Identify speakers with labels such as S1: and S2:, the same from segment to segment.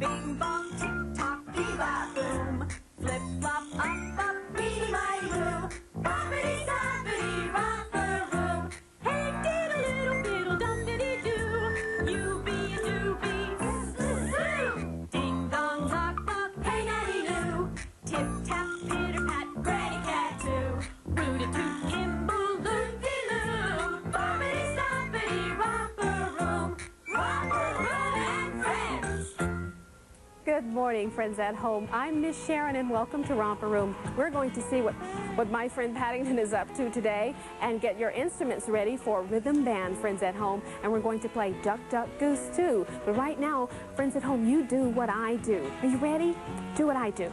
S1: Bing bong, tick tock, bebop boom. Flip flop, up up, be my room. Boppity zoppity, romper room. Hey diddle little fiddle dum diddy doo. You be a doobie. Ding dong, knock knock, hey nanny loo. Tip tap, pitter pat, granny cat too. Rooty toot, kimble, loopy loo. Boppity zoppity, romper room. Romper room and friends.
S2: Good morning, friends at home. I'm Miss Sharon, and welcome to Romper Room. We're going to see what my friend Paddington is up to today and get your instruments ready for rhythm band, friends at home. And we're going to play Duck, Duck, Goose, too. But right now, friends at home, you do what I do. Are you ready? Do what I do.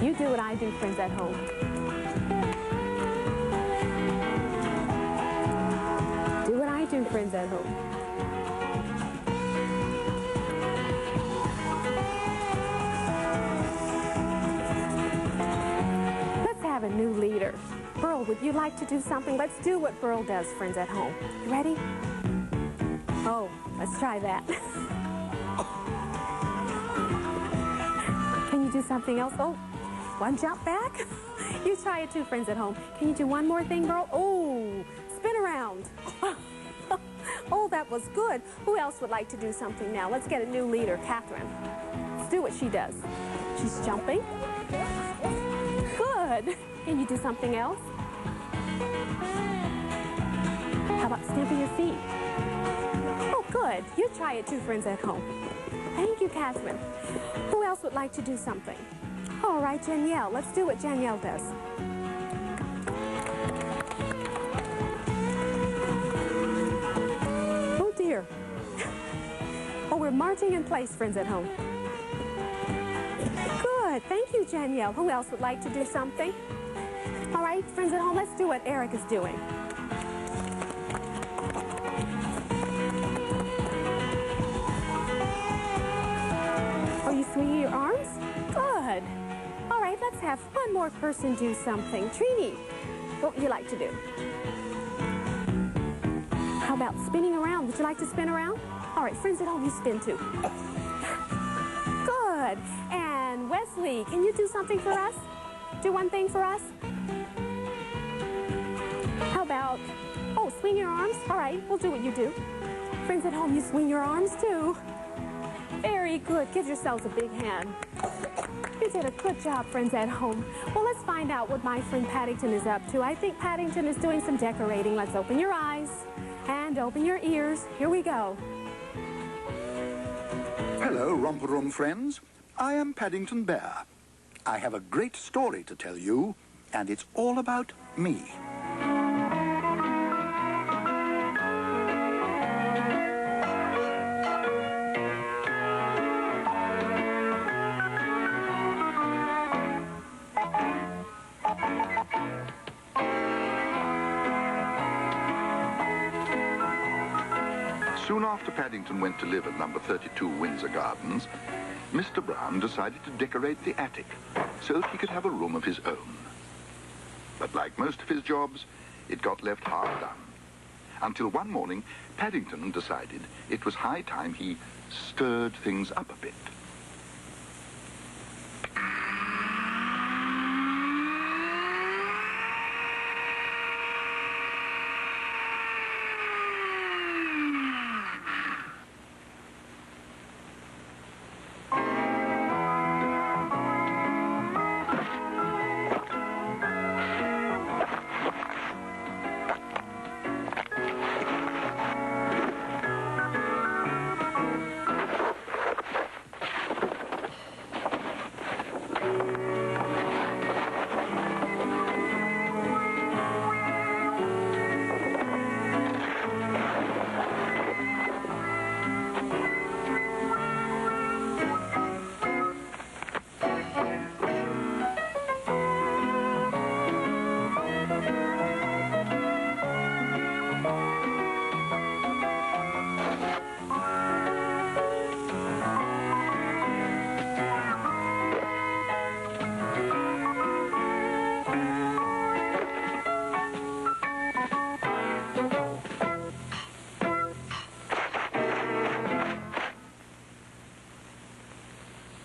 S2: You do what I do, friends at home. Do what I do, friends at home. Let's have a new leader. Burl, would you like to do something? Let's do what Burl does, friends at home. You ready? Oh, let's try that. Can you do something else? Oh. One jump back. You try it too, friends at home. Can you do one more thing, Burl? Oh, spin around. Oh, that was good. Who else would like to do something now? Let's get a new leader, Catherine. Let's do what she does. She's jumping. Good. Can you do something else? How about stamping your feet? Oh, good. You try it too, friends at home. Thank you, Catherine. Who else would like to do something? All right, Danielle. Let's do what Danielle does. Oh, dear. Oh, we're marching in place, friends at home. Good. Thank you, Danielle. Who else would like to do something? All right, friends at home, let's do what Eric is doing. Are you swinging your arms? Good. All right, let's have one more person do something. Trini, what would you like to do? How about spinning around? Would you like to spin around? All right, friends at home, you spin too. Good. And Wesley, can you do something for us? Do one thing for us? How about, oh, swing your arms? All right, we'll do what you do. Friends at home, you swing your arms too. Very good. Give yourselves a big hand. You did a good job, friends at home. Well, let's find out what my friend Paddington is up to. I think Paddington is doing some decorating. Let's open your eyes and open your ears. Here we go.
S3: Hello, Romper Room friends. I am Paddington Bear. I have a great story to tell you, and it's all about me.
S4: Soon after Paddington went to live at number 32 Windsor Gardens, Mr. Brown decided to decorate the attic so that he could have a room of his own. But like most of his jobs, it got left half done. Until one morning, Paddington decided it was high time he stirred things up a bit.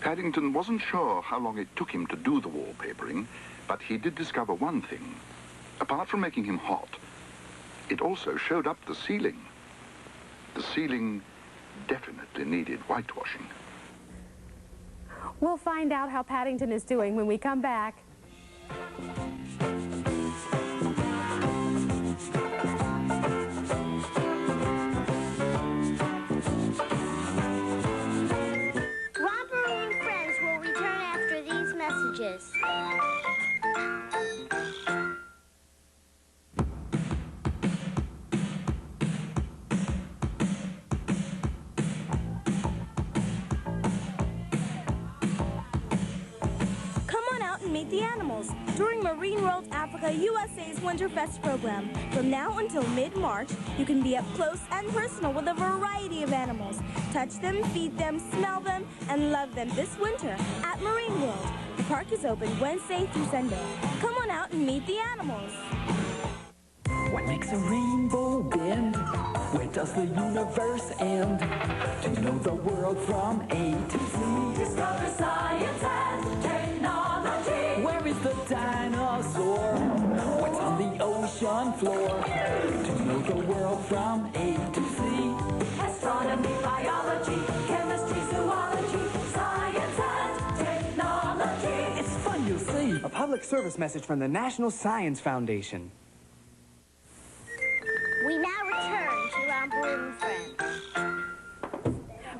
S4: Paddington wasn't sure how long it took him to do the wallpapering, but he did discover one thing. Apart from making him hot, it also showed up the ceiling. The ceiling definitely needed whitewashing.
S2: We'll find out how Paddington is doing when we come back.
S5: Romper and friends will return after these messages.
S6: Meet the animals during Marine World Africa USA's Winterfest program. From now until mid-March, you can be up close and personal with a variety of animals. Touch them, feed them, smell them, and love them this winter at Marine World. The park is open Wednesday through Sunday. Come on out and meet the animals.
S7: What makes a rainbow bend? Where does the universe end? To know the world from A to Z.
S1: Discover science and technology.
S7: Where is the dinosaur? What's on the ocean floor? To know the world from A to Z.
S1: Astronomy, biology, chemistry, zoology, science and technology.
S7: It's fun, you'll see.
S8: A public service message from the National Science Foundation.
S5: We now return to Romper and Friends.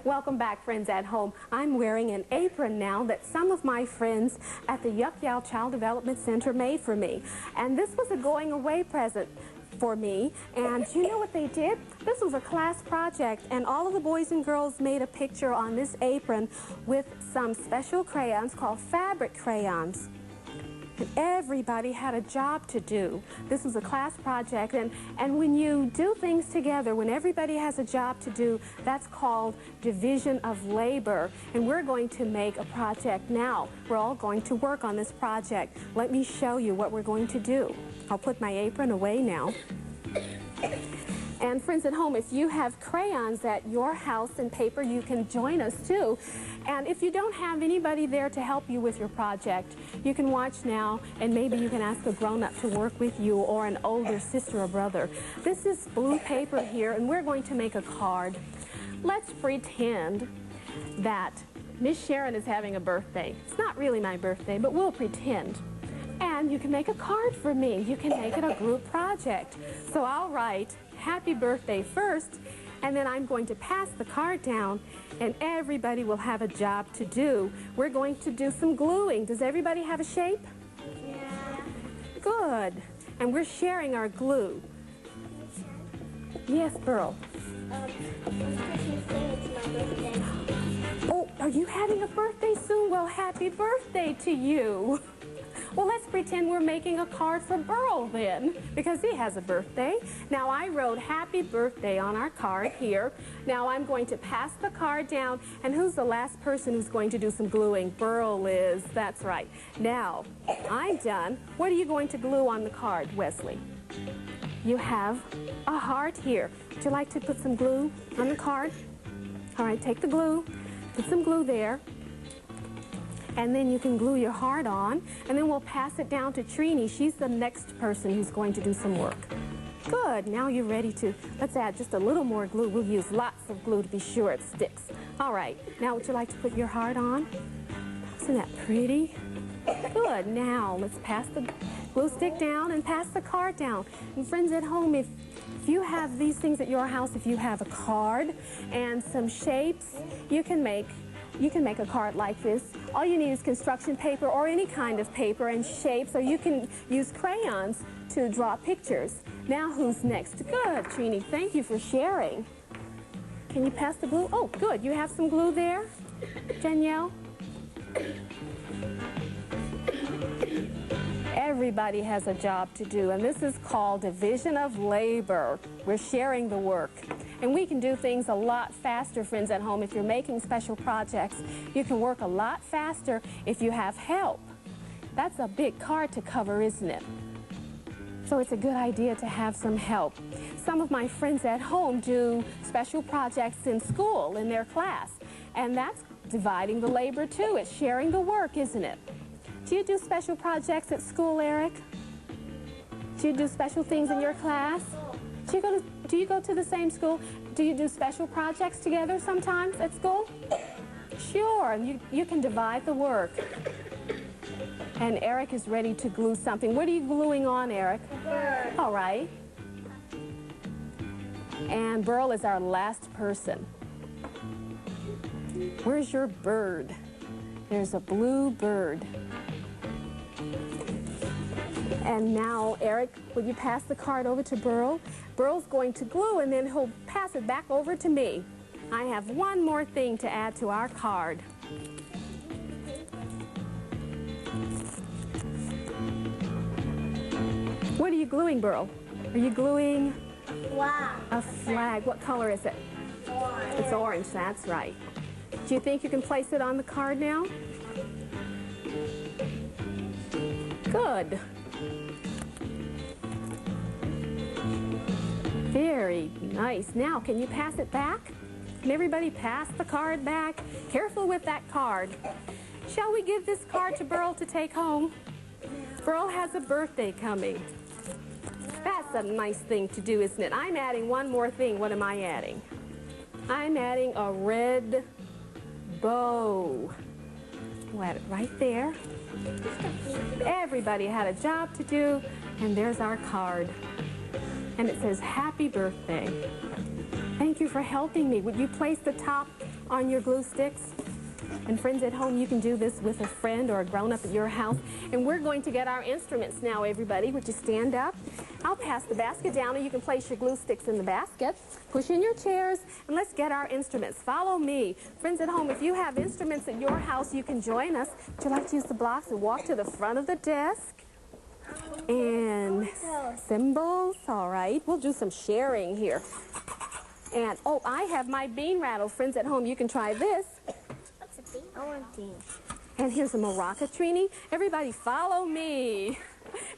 S2: Welcome back, friends at home. I'm wearing an apron now that some of my friends at the Yuck Yow Child Development Center made for me. And this was a going away present for me. And you know what they did? This was a class project, and all of the boys and girls made a picture on this apron with some special crayons called fabric crayons. And everybody had a job to do. This was a class project, and when you do things together, when everybody has a job to do, that's called division of labor. And we're going to make a project now. We're all going to work on this project. Let me show you what we're going to do. I'll put my apron away now. And friends at home, if you have crayons at your house and paper, you can join us too. And if you don't have anybody there to help you with your project, you can watch now, and maybe you can ask a grown-up to work with you, or an older sister or brother. This is blue paper here, and we're going to make a card. Let's pretend that Miss Sharon is having a birthday. It's not really my birthday, but we'll pretend. And you can make a card for me. You can make it a group project. So I'll write happy birthday first, and then I'm going to pass the card down, and everybody will have a job to do. We're going to do some gluing. Does everybody have a shape?
S5: Yeah.
S2: Good. And we're sharing our glue. Yes, Pearl. Oh, are you having a birthday soon? Well, happy birthday to you. Well, let's pretend we're making a card for Burl then, because he has a birthday. Now, I wrote happy birthday on our card here. Now, I'm going to pass the card down, and who's the last person who's going to do some gluing? Burl is. That's right. Now, I'm done. What are you going to glue on the card, Wesley? You have a heart here. Would you like to put some glue on the card? All right, take the glue, put some glue there. And then you can glue your heart on, and then we'll pass it down to Trini. She's the next person who's going to do some work. Good, now you're ready to, let's add just a little more glue. We'll use lots of glue to be sure it sticks. All right, now would you like to put your heart on? Isn't that pretty? Good, now let's pass the glue stick down and pass the card down. And friends at home, if you have these things at your house, if you have a card and some shapes, you can make a card like this. All you need is construction paper or any kind of paper and shapes, or you can use crayons to draw pictures. Now who's next? Good, Trini. Thank you for sharing. Can you pass the glue? Oh, good. You have some glue there, Danielle? Everybody has a job to do, and this is called division of labor. We're sharing the work. And we can do things a lot faster, friends at home. If you're making special projects, you can work a lot faster if you have help. That's a big card to cover, isn't it? So it's a good idea to have some help. Some of my friends at home do special projects in school, in their class. And that's dividing the labor too. It's sharing the work, isn't it? Do you do special projects at school, Eric? Do you do special things in your class? Do you go to the same school? Do you do special projects together sometimes at school? Sure, you can divide the work. And Eric is ready to glue something. What are you gluing on, Eric? All right. And Burl is our last person. Where's your bird? There's a blue bird. And now, Eric, will you pass the card over to Burl? Burl's going to glue, and then he'll pass it back over to me. I have one more thing to add to our card. What are you gluing, Burl? Are you gluing a flag? What color is it?
S5: Orange.
S2: It's orange, that's right. Do you think you can place it on the card now? Good. Very nice. Now, can you pass it back? Can everybody pass the card back? Careful with that card. Shall we give this card to Burl to take home? Burl has a birthday coming. That's a nice thing to do, isn't it? I'm adding one more thing. What am I adding? I'm adding a red bow. We'll add it right there. Everybody had a job to do, and there's our card. And it says, Happy Birthday. Thank you for helping me. Would you place the top on your glue sticks? And friends at home, you can do this with a friend or a grown-up at your house. And we're going to get our instruments now, everybody. Would you stand up? I'll pass the basket down, and you can place your glue sticks in the basket. Push in your chairs, and let's get our instruments. Follow me. Friends at home, if you have instruments at your house, you can join us. Would you like to use the blocks and walk to the front of the desk? And cymbals, all right. We'll do some sharing here. And, oh, I have my bean rattle. Friends at home, you can try this.
S5: What's a bean? I want bean.
S2: And here's a maraca trini. Everybody follow me.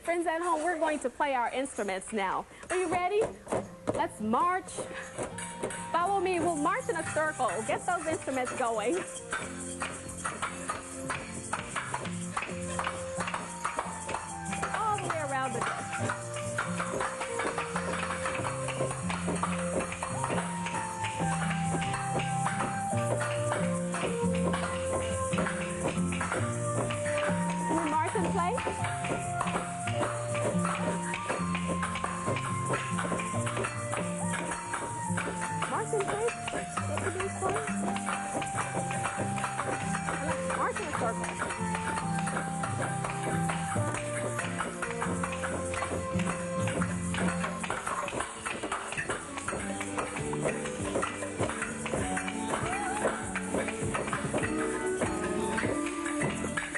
S2: Friends at home, we're going to play our instruments now. Are you ready? Let's march. Follow me. We'll march in a circle. Get those instruments going. All the way around the desk.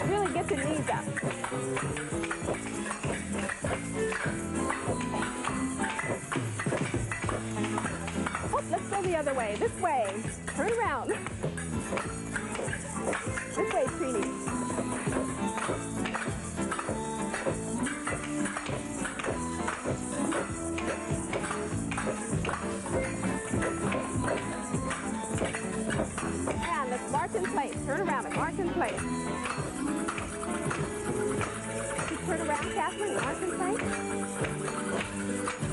S2: Really get your knees up. Oh, let's go the other way. This way. Turn around. This way, Trini. And let's march in place. Turn around and march in place. Just turn around, Kathleen. March in place.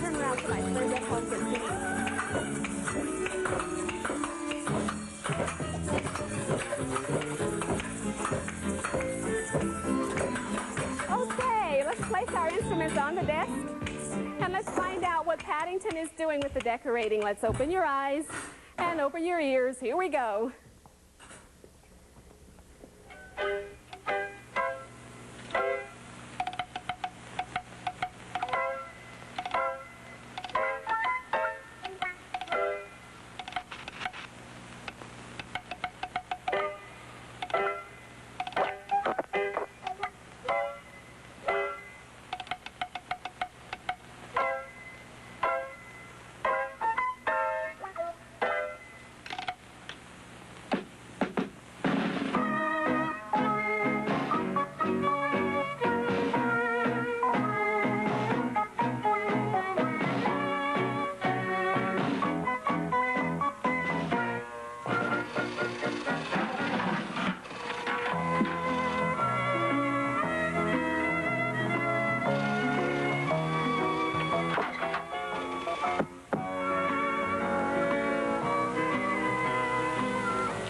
S2: Turn around so my friend at home can see. Okay, let's place our instruments on the desk. And let's find out what Paddington is doing with the decorating. Let's open your eyes and open your ears. Here we go.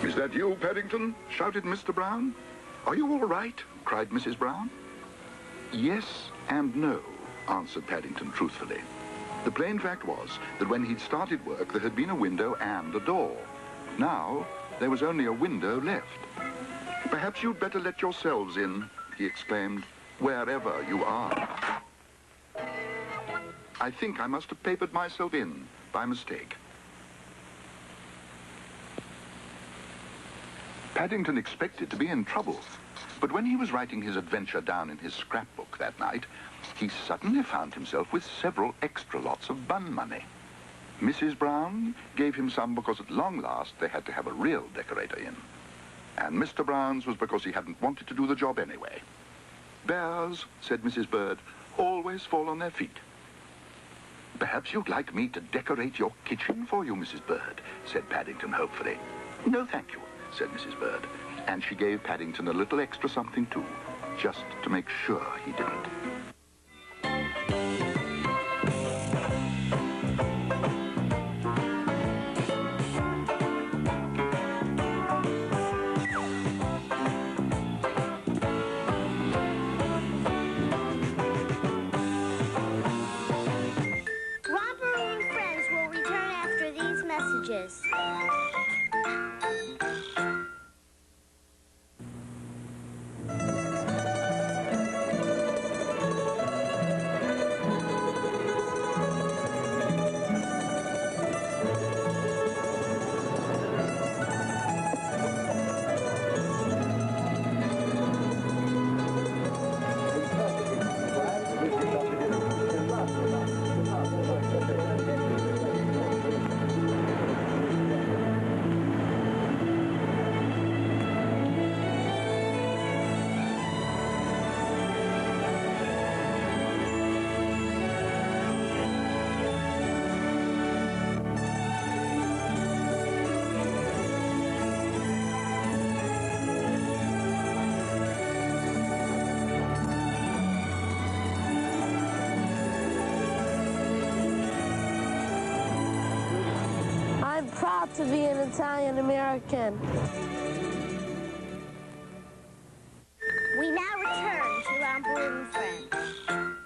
S4: Is that you, Paddington? Shouted Mr. Brown. Are you all right? Cried Mrs. Brown. Yes and no, answered Paddington truthfully. The plain fact was that when he'd started work, there had been a window and a door. Now, there was only a window left. Perhaps you'd better let yourselves in, he exclaimed, wherever you are. I think I must have papered myself in by mistake. Paddington expected to be in trouble, but when he was writing his adventure down in his scrapbook that night, he suddenly found himself with several extra lots of bun money. Mrs. Brown gave him some because at long last they had to have a real decorator in. And Mr. Brown's was because he hadn't wanted to do the job anyway. Bears, said Mrs. Bird, always fall on their feet. Perhaps you'd like me to decorate your kitchen for you, Mrs. Bird, said Paddington hopefully. No, thank you, said Mrs. Bird. And she gave Paddington a little extra something too, just to make sure he didn't.
S5: Romper and Friends will return after these messages.
S9: I'm proud to be an Italian American.
S5: We now return to Romper and Friends.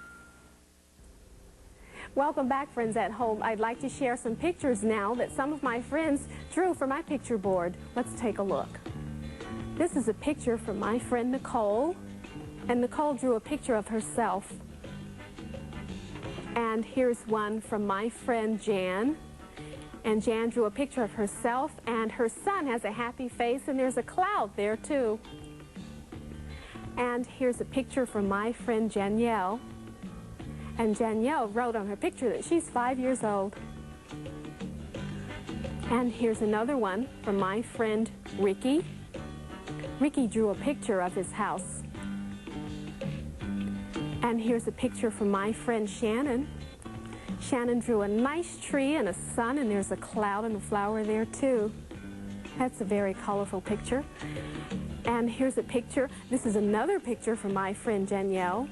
S2: Welcome back, friends at home. I'd like to share some pictures now that some of my friends drew for my picture board. Let's take a look. This is a picture from my friend Nicole, and Nicole drew a picture of herself. And here's one from my friend Jan, and Jan drew a picture of herself, and her son has a happy face, and there's a cloud there too. And here's a picture from my friend Danielle, and Danielle wrote on her picture that she's 5 years old. And here's another one from my friend Ricky. Ricky drew a picture of his house. And here's a picture from my friend Shannon. Shannon drew a nice tree and a sun, and there's a cloud and a flower there too. That's a very colorful picture. And here's a picture. This is another picture from my friend Danielle.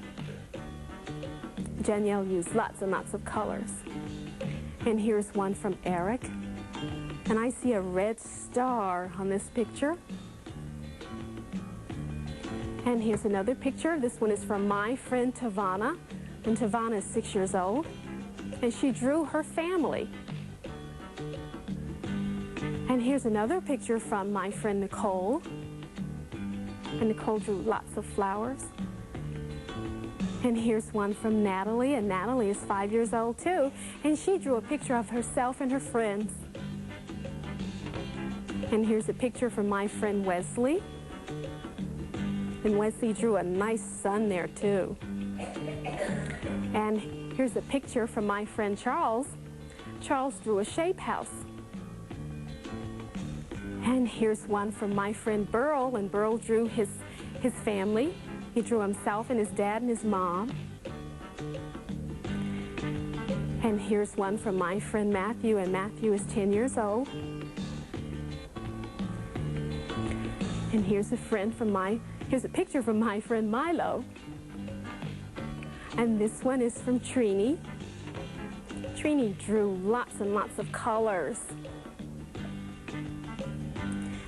S2: Danielle used lots and lots of colors. And here's one from Eric. And I see a red star on this picture. And here's another picture. This one is from my friend Tavana. And Tavana is 6 years old. And she drew her family. And here's another picture from my friend Nicole. And Nicole drew lots of flowers. And here's one from Natalie, and Natalie is 5 years old too. And she drew a picture of herself and her friends. And here's a picture from my friend Wesley. And Wesley drew a nice sun there too. And here's a picture from my friend Charles. Charles drew a shape house. And here's one from my friend Burl, and Burl drew his family. He drew himself and his dad and his mom. And here's one from my friend Matthew, and Matthew is 10 years old. And here's a picture from my friend Milo. And this one is from Trini. Trini drew lots and lots of colors.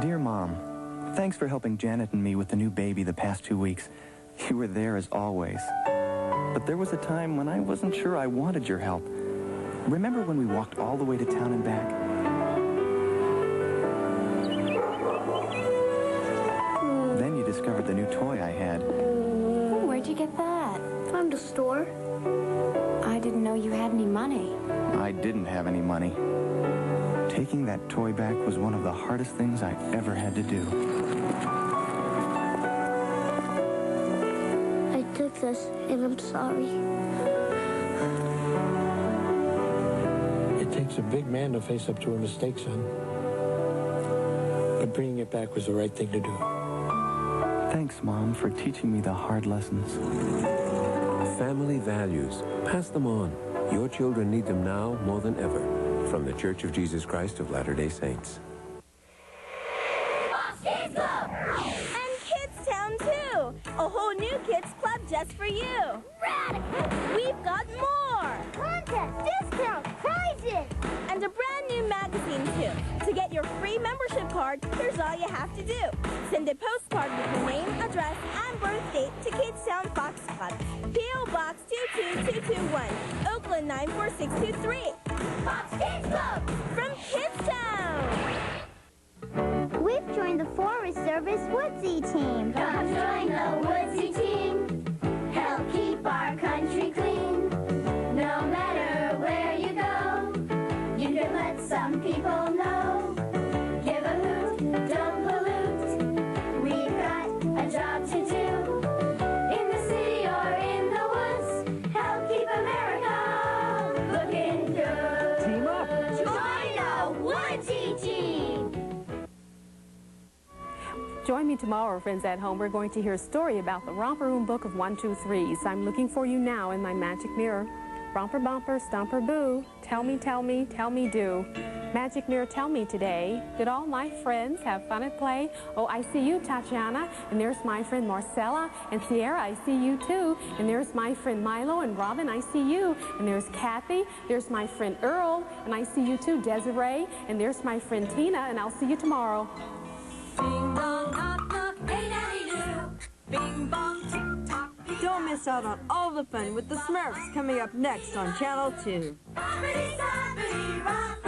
S8: Dear Mom, thanks for helping Janet and me with the new baby the past 2 weeks. You were there as always. But there was a time when I wasn't sure I wanted your help. Remember when we walked all the way to town and back? Then you discovered the new toy I had.
S2: Oh, where'd you get that?
S5: From the store.
S2: I didn't know you had any money.
S8: I didn't have any money. Taking that toy back was one of the hardest things I ever had to do.
S5: I took this, and I'm sorry.
S10: It takes a big man to face up to a mistake, son. But bringing it back was the right thing to do.
S8: Thanks, Mom, for teaching me the hard lessons.
S11: Family values. Pass them on. Your children need them now more than ever. From the Church of Jesus Christ of Latter-day Saints.
S6: Kids Club! And Kids Town, too! A whole new Kids Club just for you! Radical! We've got more!
S5: Contest, discount, prizes!
S6: And a brand new magazine, too. To get your free membership card, here's all you have to do. Send a postcard with your name, address, and birth date to Kids Town Fox Club. P.O. Box 22221, Oakland 94623. Fox Kids Club! From Kids Town!
S5: We've joined the Forest Service Woodsy team.
S1: Come join the Woodsy team. Help keep our country clean. No matter where you go, you can let some people know. Give a hoot, don't pollute. We've got a job to do. In the city or in the woods, help keep America looking good.
S8: Team up!
S1: Join the Woodsy team.
S2: Join me tomorrow, friends at home. We're going to hear a story about the Romper Room Book of 1, 2, 3s. I'm looking for you now in my magic mirror. Romper, bumper, stomper, boo. Tell me, tell me, tell me, do. Magic mirror, tell me today, did all my friends have fun at play? Oh, I see you, Tatiana, and there's my friend Marcella, and Sierra, I see you too, and there's my friend Milo, and Robin, I see you, and there's Kathy, there's my friend Earl, and I see you too, Desiree, and there's my friend Tina, and I'll see you tomorrow.
S1: Bing bong, knock knock, hey daddy do. Bing bong, tick tock.
S12: Don't miss out on all the fun with the Smurfs coming up next on Channel 2.
S1: Boppity, boppity, rock.